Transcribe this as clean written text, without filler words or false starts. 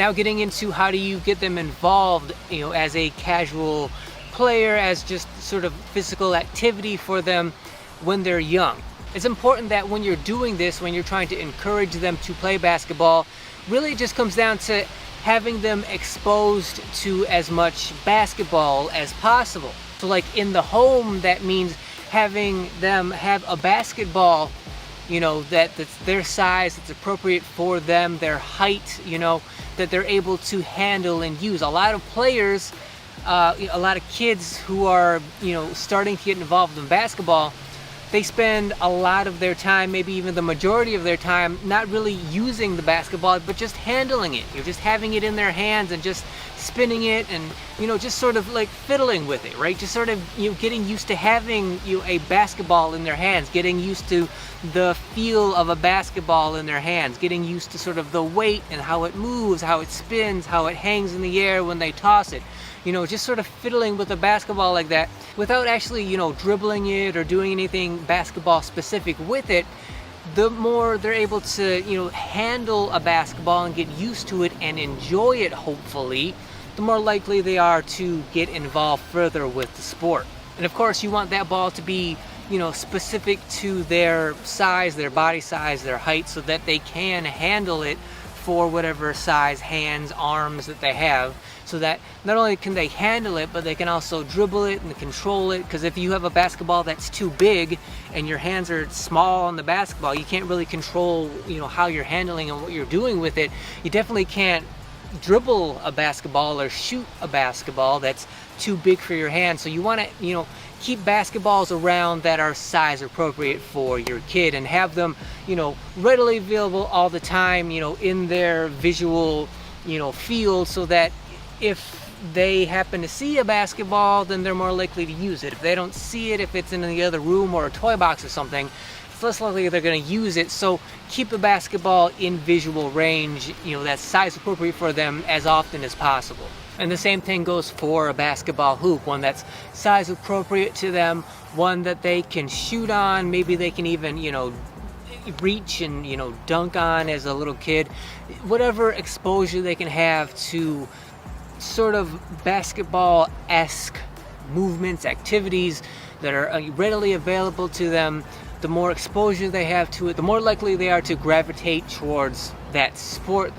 Now getting into how do you get them involved, as a casual player, as just sort of physical activity for them when they're young. It's important that when you're doing this, when you're trying to encourage them to play basketball, really it just comes down to having them exposed to as much basketball as possible. So like in the home, that means having them have a basketball that's their size, that's appropriate for them, their height, that they're able to handle and use. A lot of players, a lot of kids who are, starting to get involved in basketball, they spend a lot of their time, maybe even the majority of their time, not really using the basketball, but just handling it. You're just having it in their hands and just spinning it and, just sort of like fiddling with it, right? Just sort of, getting used to having a basketball in their hands, getting used to the feel of a basketball in their hands, getting used to sort of the weight and how it moves, how it spins, how it hangs in the air when they toss it. Just sort of fiddling with a basketball like that without actually, dribbling it or doing anything basketball specific with it. The more they're able to, handle a basketball and get used to it and enjoy it, hopefully, the more likely they are to get involved further with the sport. And of course, you want that ball to be, specific to their size, their body size, their height, so that they can handle it for whatever size hands, arms that they have, so that not only can they handle it, but they can also dribble it and control it. Because if you have a basketball that's too big and your hands are small on the basketball, you can't really control, how you're handling and what you're doing with it. You definitely can't dribble a basketball or shoot a basketball that's too big for your hands. So you want to, keep basketballs around that are size appropriate for your kid and have them, readily available all the time, in their visual, field, so that if they happen to see a basketball, then they're more likely to use it. If they don't see it, if it's in the other room or a toy box or something, it's less likely they're going to use it. So keep the basketball in visual range, that's size appropriate for them as often as possible. And the same thing goes for a basketball hoop, one that's size appropriate to them, one that they can shoot on, maybe they can even, reach and, dunk on as a little kid. Whatever exposure they can have to sort of basketball-esque movements, activities that are readily available to them, the more exposure they have to it, the more likely they are to gravitate towards that sport